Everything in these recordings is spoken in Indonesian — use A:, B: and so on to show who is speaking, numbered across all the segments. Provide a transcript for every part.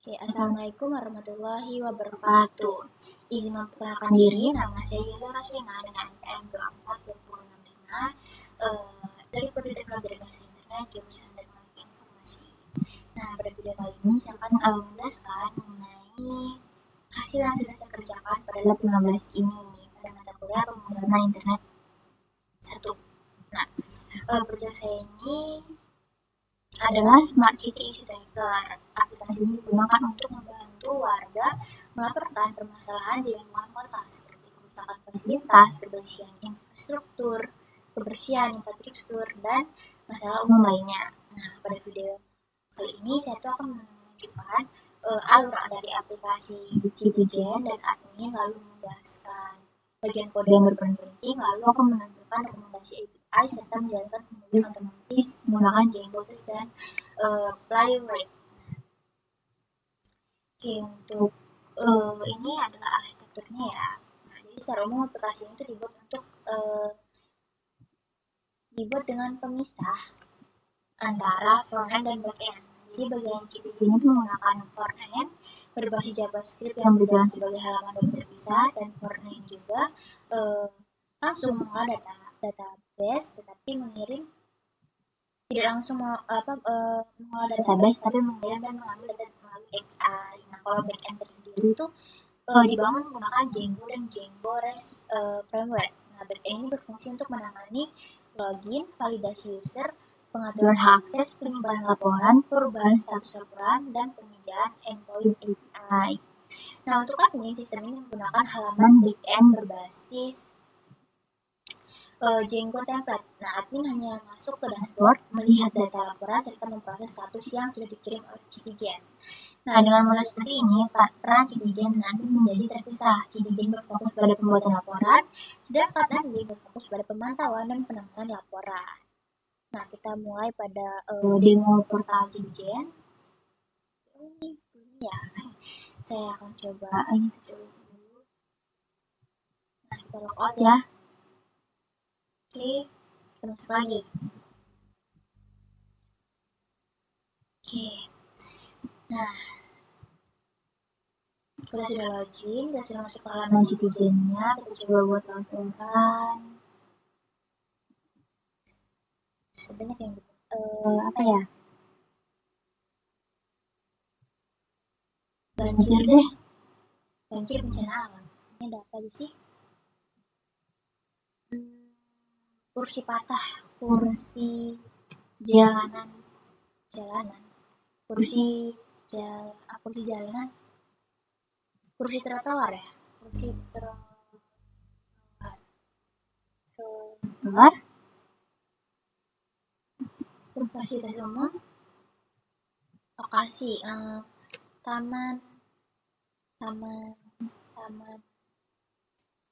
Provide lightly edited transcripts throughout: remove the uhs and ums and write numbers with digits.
A: Oke, Assalamualaikum warahmatullahi wabarakatuh. Izin memperkenalkan diri, nama saya Yulia Roslina dengan NPM 24265 dari Prodi Teknologi Rekayasa Internet, jurusan Teknologi Informasi. Nah, pada video kali ini saya akan menjelaskan mengenai hasil yang sudah saya kerjakan pada lab 15 ini pada mata kuliah pemrograman internet 1. Nah, proyek saya ini adalah Smart City Issue Tracker. Aplikasi ini digunakan untuk membantu warga melaporkan permasalahan di lingkungan kota seperti kerusakan fasilitas, kebersihan infrastruktur, kebersihan infrastruktur, dan masalah umum lainnya. Nah, pada video kali ini saya akan menunjukkan alur dari aplikasi Citizen dan admin, lalu menjelaskan bagian kode yang berperan penting, lalu akan menampilkan rekomendasi API serta menjalankan pembuatan otomatis menggunakan Django Test dan Playwright. Oke, untuk ini adalah arsitekturnya ya. Nah, jadi secara umum aplikasi itu dibuat dengan pemisah antara frontend dan backend. Jadi bagian Citizen itu menggunakan frontend berbasis JavaScript yang berjalan sebagai halaman web terpisah, dan frontend juga langsung mengolah database, tetapi mengirim tidak langsung mengolah database, tapi mengirim dan mengambil data melalui API. Nah, kalau backend tersendiri itu dibangun menggunakan Django dan Django REST framework. Nah, backend ini berfungsi untuk menangani login, validasi user, pengaturan hak akses, penyimpanan laporan, perubahan status laporan, dan penyediaan endpoint API. Nah, untuk admin, sistem ini menggunakan halaman backend berbasis Django template. Nah, admin hanya masuk ke dashboard, melihat data laporan, serta memproses status yang sudah dikirim oleh Citizen. Nah, dengan model seperti ini, peran Citizen dan admin menjadi terpisah. Citizen berfokus pada pembuatan laporan, sedangkan admin berfokus pada pemantauan dan penanganan laporan. Nah, kita mulai pada demo portal Citizen. Ini ya, saya akan coba ini dulu. Nah, kita logout ya. Oke, kita masuk lagi. Oke, nah, kita sudah login, kita sudah masuk ke halaman Citizen-nya. Kita coba buat laporan. Sebenarnya yang apa ya? Banjir deh. Banjir bencana alam. Ini ada apa sih? Kursi patah, kursi jalanan, kursi jalanan, kursi trotoar ya, kursi trotoar, fasilitas umum, lokasi, taman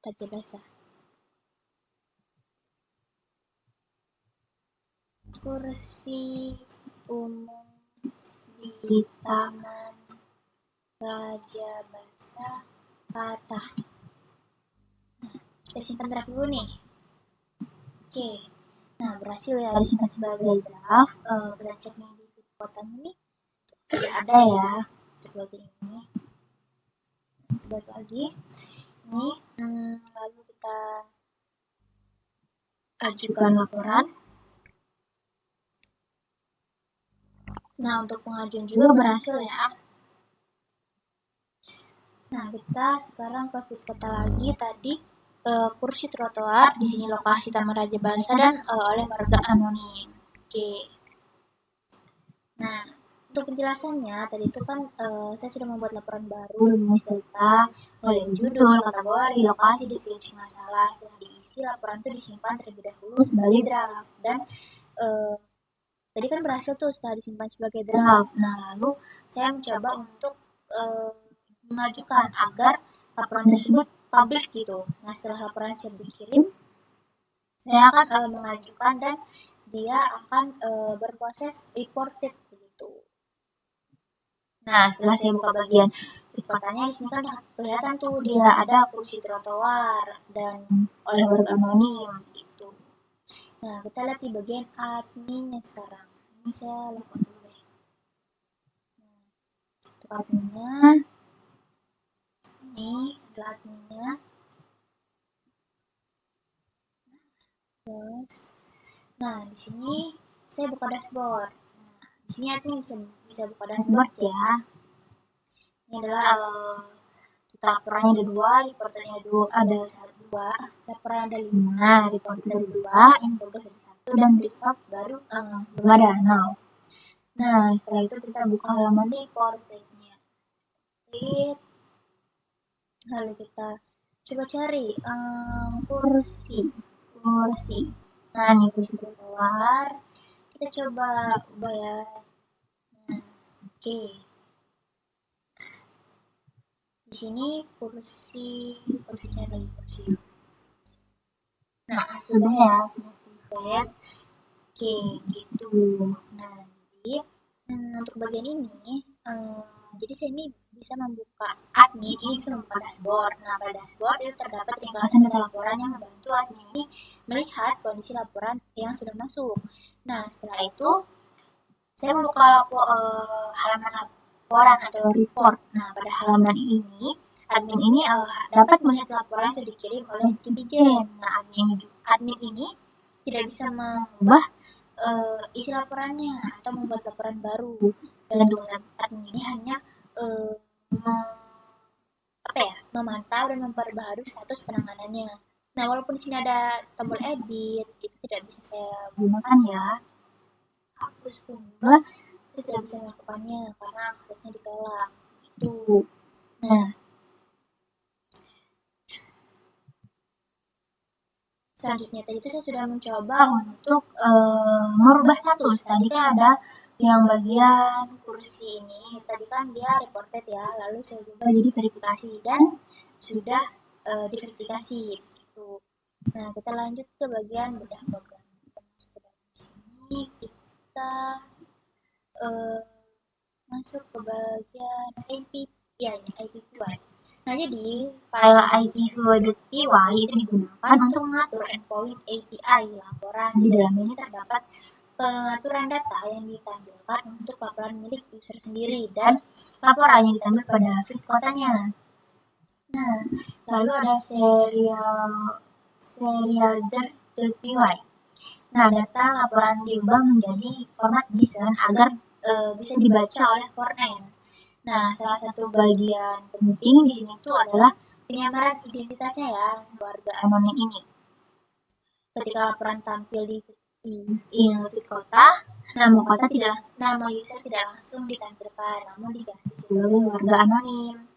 A: Raja Basa, kursi umum di Taman Raja Basa patah. Nah, kita simpan draft dulu nih. Oke, nah berhasil ya disimpan sebagai draft. Kita cek nih di kotaknya nih, tidak ada ya sebagai ini. Kita lagi ini, lalu kita ajukan laporan. Nah, untuk pengajuan juga berhasil ya. Nah, kita sekarang ke fit kota lagi. Tadi kursi trotoar, di sini lokasi Taman Raja Basa dan oleh warga anonim. Oke. Nah, untuk penjelasannya tadi itu kan saya sudah membuat laporan baru dengan data mulai dari judul, kategori, lokasi, deskripsi masalah. Setelah diisi, laporan itu disimpan terlebih dahulu sebagai draft, dan tadi kan berhasil tuh setelah disimpan sebagai draft. Nah, lalu saya mencoba untuk mengajukan agar laporan tersebut publik gitu. Nah, setelah laporan saya dikirim, saya akan mengajukan dan dia akan berproses reported begitu. Nah, setelah saya buka bagian kotanya, di sini kan kelihatan tuh dia ada kursi trotoar dan oleh warga anonim gitu. Nah, kita lihat di bagian adminnya sekarang. Ini saya lakukan dulu deh. Nah, Untuk adminnya, ini adalah adminnya. Terus, nah di sini saya buka dashboard. Nah, di sini admin bisa buka dashboard ya. Ini adalah laporannya ada 2, reporternya ada 2, laporan ada 5, reporter ada 2, in progress ada 1, dan resolve baru belum ada 0. Nah, setelah itu kita buka halaman reportnya. Lalu kita coba cari kursi. Nah, ini kursi keluar. Kita coba ubah ya. Nah, oke. Di sini kursinya lagi kursi. Nah, sudah ya, private. Oke, gitu. Nah, jadi untuk bagian ini, jadi saya ini bisa membuka admin, ini bisa membuka dashboard. Nah, pada dashboard itu terdapat ringkasan data laporan yang membantu admin ini melihat kondisi laporan yang sudah masuk. Nah, setelah itu saya membuka halaman laporan atau report. Nah, pada halaman ini, admin ini dapat melihat laporan yang sudah dikirim oleh Cipijen. Nah, admin ini tidak bisa mengubah isi laporannya atau membuat laporan baru. Dan tugas admin ini hanya memantau dan memperbaharui status penanganannya. Nah, walaupun di sini ada tombol edit, itu tidak bisa saya gunakan ya. Hapus pun juga saya tidak bisa melakukannya karena aksesnya ditolak. Itu. Nah, selanjutnya tadi itu saya sudah mencoba untuk merubah status. Tadi kan ada yang bagian kursi ini, tadi kan dia reported ya, lalu saya ubah jadi verifikasi dan sudah diverifikasi gitu. Nah, kita lanjut ke bagian bedah program. Kita masuk ke dalam sini, kita masuk ke bagian IPv4. Nah, jadi file IPv4.py itu digunakan untuk mengatur endpoint API laporan. Di dalam ini terdapat pengaturan data yang ditampilkan untuk laporan milik user sendiri dan laporan yang ditampilkan pada feed kotanya. Nah, lalu ada serializer.py. Nah, data laporan diubah menjadi format JSON agar bisa dibaca oleh frontend. Nah, salah satu bagian penting di sini tuh adalah penyamaran identitasnya ya, warga anonim ini. Ketika laporan tampil di feed kota, nama user tidak langsung ditampilkan, namun diganti sebagai warga anonim.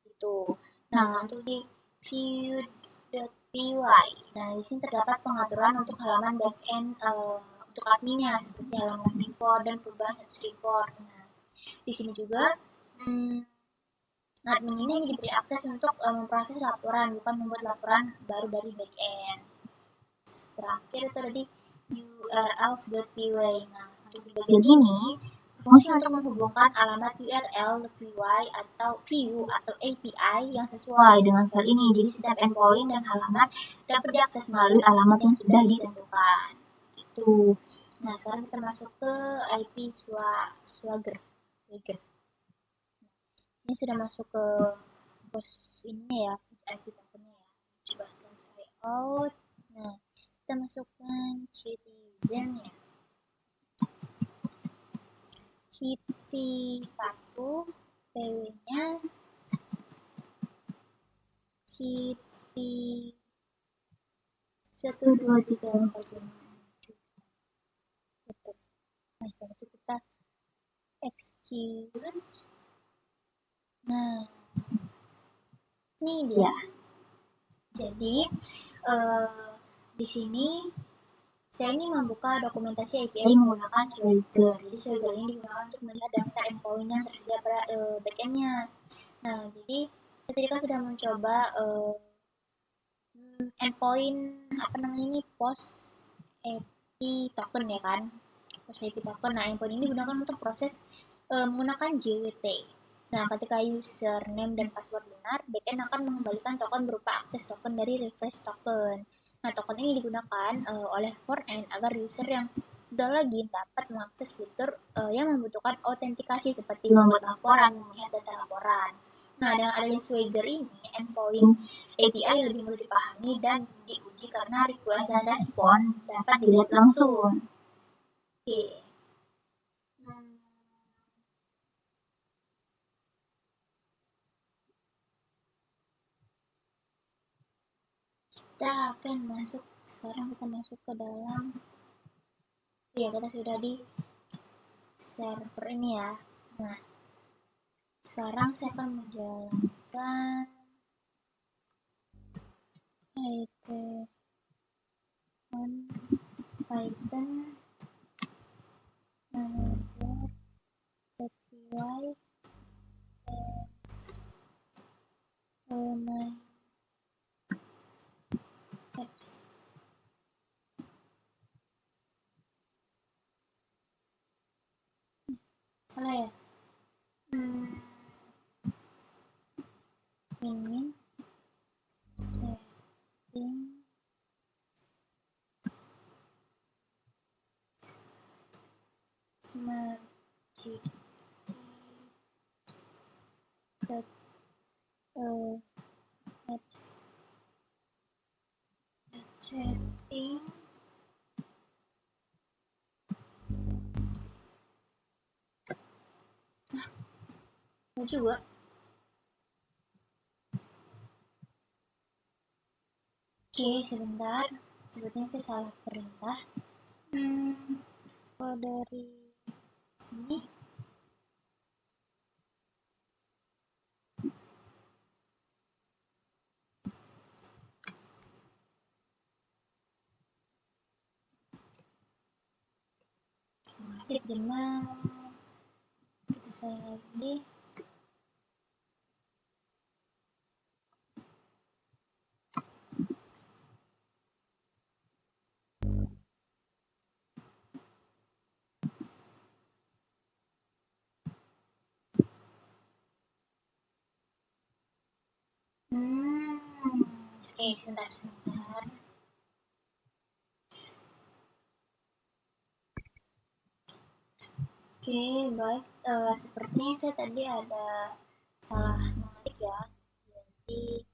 A: Gitu. Nah, untuk di view.py. Nah, di sini terdapat pengaturan untuk halaman backend untuk adminnya seperti halaman report dan perubahan status report. Nah, di sini juga admin ini hanya diberi akses untuk memproses laporan, bukan membuat laporan baru dari backend. Terakhir itu ada di urls.py. Nah, untuk di bagian ini, fungsi untuk menghubungkan alamat URL.py atau view atau API yang sesuai dengan file ini. Jadi setiap endpoint dan halaman dapat diakses melalui alamat yang sudah ditentukan. Itu. Nah, sekarang kita masuk ke IP Swagger. Ini sudah masuk ke pos ini ya, IP tokennya ya. Coba kita try out. Nah, kita masukkan citizen ya. Citi 1, PW-nya Citi 1, 2, 3, 4, 5, 6, 7. Betul. Nah, setelah itu kita execute. Nah, ini dia. Jadi, di sini saya ini membuka dokumentasi API menggunakan Swagger. Jadi Swagger ini digunakan untuk melihat daftar endpoint yang tersedia pada backend-nya. Nah, jadi saya tadi kan sudah mencoba endpoint ini post API token ya kan, post API token. Nah, endpoint ini digunakan untuk proses menggunakan JWT. Nah, ketika username dan password benar, backend akan mengembalikan token berupa akses token dari refresh token. Nah, token ini digunakan oleh frontend agar user yang Satu lagi dapat mengakses fitur yang membutuhkan autentikasi seperti membuat laporan, melihat data laporan. Nah, dengan adanya Swagger ini, endpoint API lebih mudah dipahami dan diuji karena request dan respon dapat dilihat langsung. Oke. Hmm, Kita akan masuk, sekarang kita masuk ke dalam, ya kita sudah di server ini ya. Nah, sekarang saya akan menjalankan Python Python manager sesuai my apps. Salah ya? Ini setting smart GT apps setting juga. Oke, sebentar. Sebetulnya saya salah perintah. Kalau dari sini diterima, kita saya lagi. Oke, sebentar. Oke, baik. Sepertinya saya tadi ada salah mengetik ya. Jadi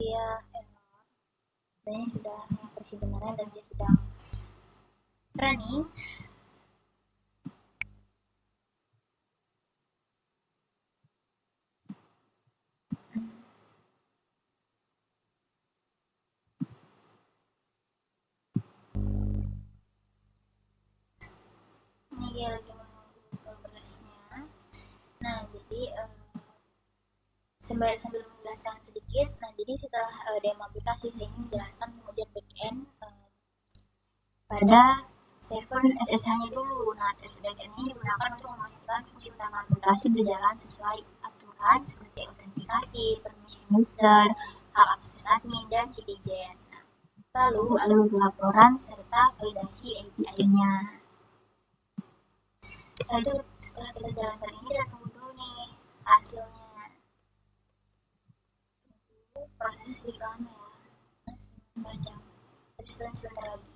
A: dia error. Sudah versi benaran dan dia sedang running. Ini dia lagi menunggu progresnya. Nah, jadi sambil menjelaskan sedikit. Nah, jadi setelah demo aplikasi saya ingin menjelaskan pengujian backend pada server SSH-nya dulu. Nah, tes backend ini digunakan untuk memastikan fungsi utama aplikasi berjalan sesuai aturan seperti autentikasi, permission user, hak akses admin, dan citizen. Lalu alur laporan serta validasi API-nya. Setelah kita jalankan ini, kita tunggu dulu nih hasilnya. Prosesnya sedikit lama ya, 4 jam. Terus sebentar lagi.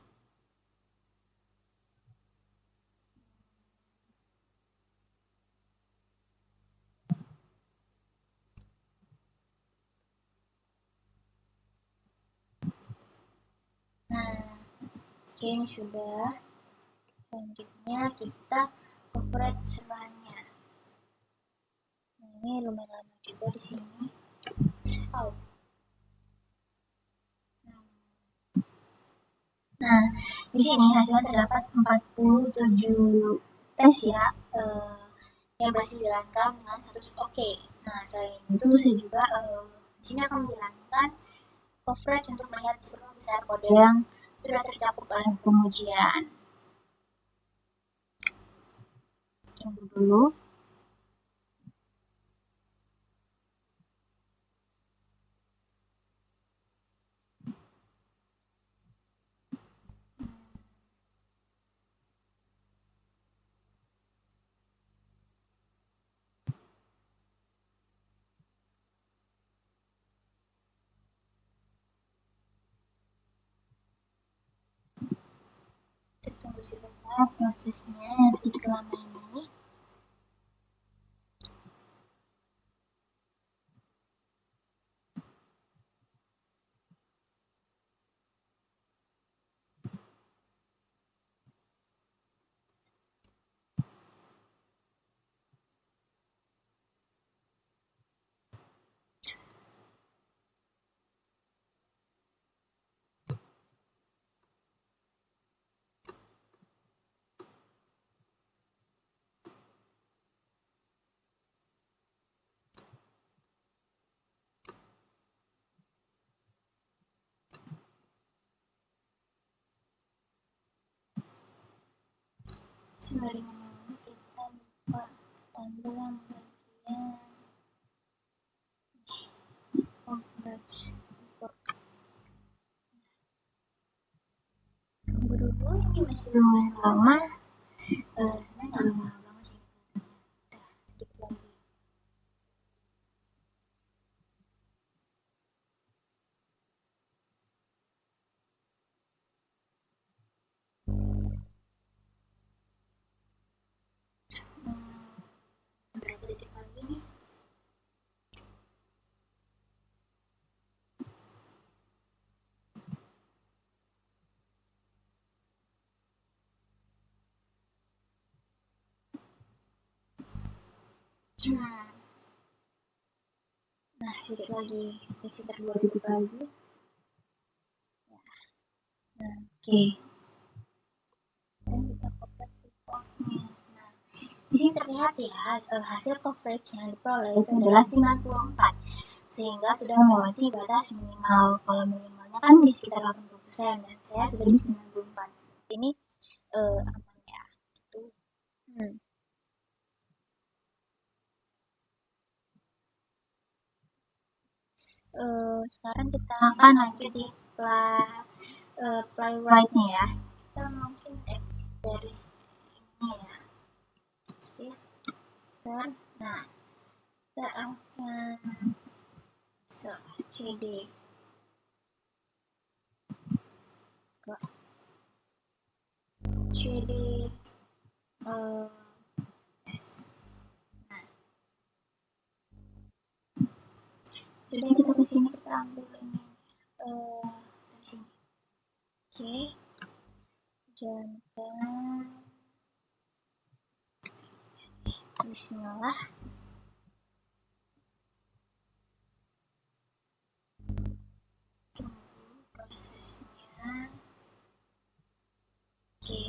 A: Nah, oke, ini sudah. Selanjutnya kita operate semuanya. Nah, ini lumayan lama juga di sini. Oh. Nah, di sini hasilnya terdapat 47 tes ya, yang berhasil dijalankan dengan status oke. Nah, selain itu saya juga di sini akan menjalankan coverage untuk melihat seberapa besar kode yang sudah tercakup oleh pengujian. Tunggu dulu. Tunggu sebentar prosesnya sedikit lama ini. Sembari menunggu kita buka tampilan bagian homepage. Tunggu dulu, ini masih lumayan lama. Sebenarnya nggak lama banget sih. Udah sedikit lagi. Berapa detik lagi nih? Nah, sedikit lagi, sekitar 2 detik lagi. Nah, oke. Dan kita coverage reportnya. Nah, di sini terlihat ya, hasil coverage yang diperoleh itu adalah 94, sehingga sudah melewati batas minimal. Kalau minimalnya kan di sekitar 80%, dan saya sudah di 94. Ini aman ya, itu. Sekarang kita akan lanjut di playwright-nya ya. Kita mungkin exit dari ini ya. Nah, kita akan CD ke CD S. Nah, sudah kita ke sini, kita ambil ini dari sini. Oke, jangan Bismillah. Tunggu prosesnya. Oke.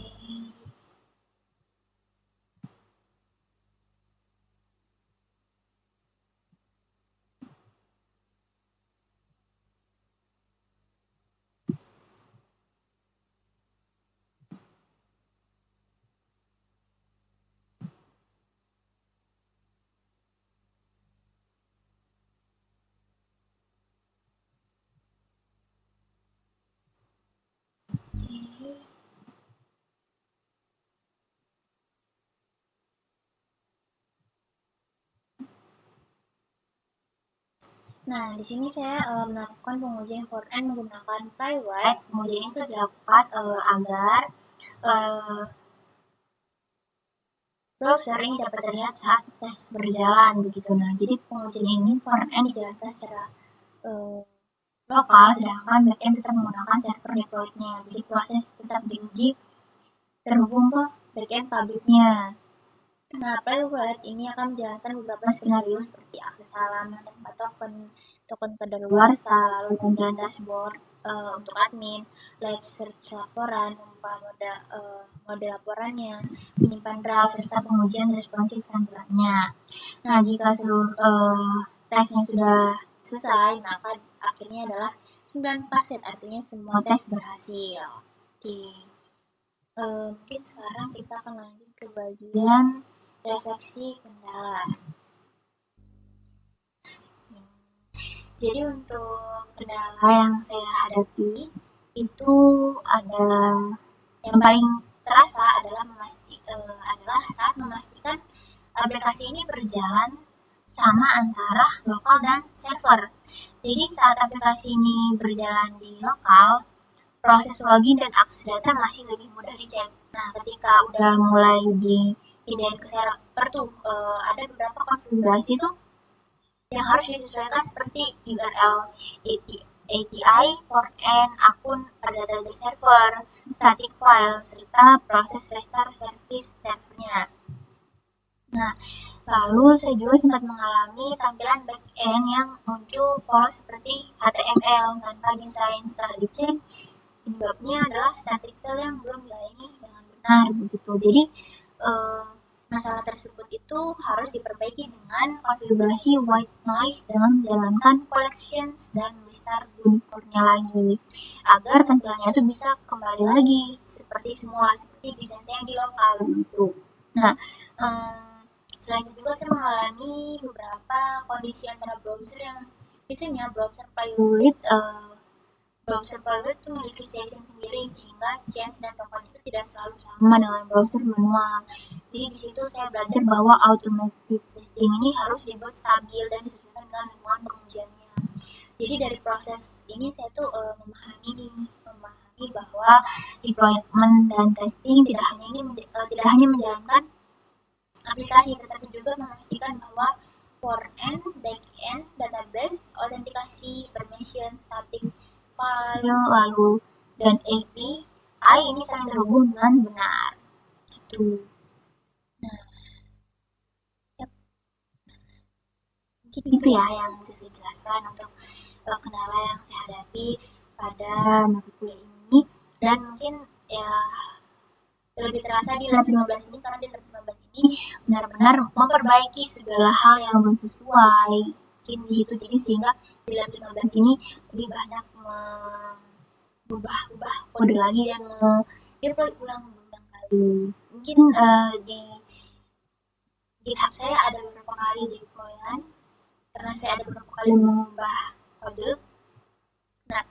A: Nah, di sini saya melakukan pengujian front-end menggunakan Playwright. Pengujian itu dilakukan agar browser ini dapat terlihat saat tes berjalan begitu. Nah, jadi pengujian ini front-end dijalankan secara lokal, sedangkan back-end tetap menggunakan server deployed-nya. Jadi proses tetap diuji terhubung ke back-end public-nya. Nah, Playwright ini akan menjalankan beberapa skenario seperti akses halaman tanpa token kadaluarsa, lalu tampilan dashboard untuk admin, live search laporan, mengubah mode laporannya, menyimpan draft, serta pengujian responsif tampilannya. Nah, jika seluruh tesnya sudah selesai, maka akhirnya adalah 9 passet, artinya semua tes berhasil. Oke. Mungkin sekarang kita akan lanjut ke bagian refleksi kendala. Jadi untuk kendala yang saya hadapi itu ada yang paling terasa adalah saat memastikan aplikasi ini berjalan sama antara lokal dan server. Jadi saat aplikasi ini berjalan di lokal, proses login dan akses data masih lebih mudah dicek. Nah, ketika udah mulai dipindahin ke server tuh, ada beberapa konfigurasi tuh yang harus disesuaikan seperti URL API, port end, akun pada database server, static file, serta proses restart service servernya. Nah, lalu saya juga sempat mengalami tampilan backend yang muncul polos seperti HTML tanpa desain. Setelah dicek, penyebabnya adalah static file yang belum dilayani dengan benar begitu. Jadi masalah tersebut itu harus diperbaiki dengan konfigurasi white noise dengan menjalankan collections dan restart unicornnya lagi agar tampilannya itu bisa kembali lagi seperti semula, seperti desainnya di lokal gitu. Nah, selain itu juga saya mengalami beberapa kondisi antara browser yang biasanya browser Playwright itu memiliki session sendiri sehingga change dan token itu tidak selalu sama dengan browser manual. Jadi di situ saya belajar bahwa automatic testing ini harus dibuat stabil dan disesuaikan dengan lingkungan pengujiannya. Jadi dari proses ini saya tuh memahami bahwa deployment dan testing tidak hanya menjalankan aplikasi, tetapi juga memastikan bahwa front-end, back-end, database, autentikasi, permission, static file, lalu dan API ini saling terhubung dengan benar. Gitu. Nah, mungkin itu ya yang bisa saya jelaskan untuk kendala yang saya hadapi pada mata kuliah ini, dan mungkin ya lebih terasa di lab 15 ini karena di lab 15 ini benar-benar memperbaiki segala hal yang belum sesuai mungkin di situ. Jadi sehingga di lab 15 ini lebih banyak mengubah kode lagi dan deploy ulang kali. Mungkin di GitHub saya ada beberapa kali deployan karena saya ada beberapa kali mengubah kode. Nah,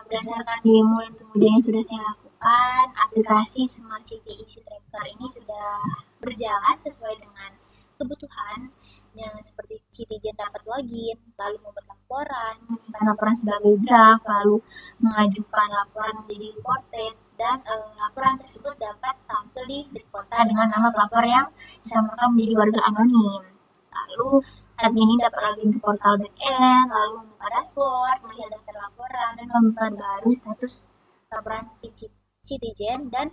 A: berdasarkan demo dan kemudian yang sudah saya lakukan, aplikasi Smart City Issue Tracker ini sudah berjalan sesuai dengan kebutuhan, yang seperti Citizen dapat login, lalu membuat laporan, menyimpan laporan sebagai draft, lalu mengajukan laporan menjadi reported, dan laporan tersebut dapat tampil di kota dengan nama pelapor yang disamarkan menjadi warga anonim. Lalu admin ini dapat login ke portal backend, lalu membuka dashboard, melihat daftar laporan, dan memperbarui status laporan Citizen, dan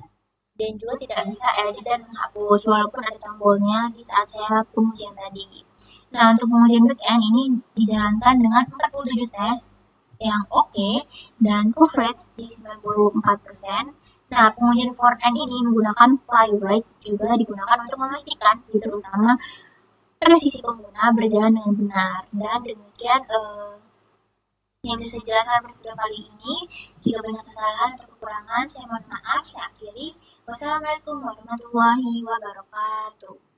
A: juga tidak bisa edit dan menghapus walaupun ada tombolnya di saat saya pengujian tadi. Nah, untuk pengujian backend ini dijalankan dengan 47 tes yang oke dan coverage di 94%. Nah, pengujian front-end ini menggunakan Playwright juga digunakan untuk memastikan fitur utama pada sisi pengguna berjalan dengan benar. Dan demikian yang bisa saya jelaskan pada video kali ini. Jika banyak kesalahan atau kekurangan, saya mohon maaf. Saya akhiri. Wassalamualaikum warahmatullahi wabarakatuh.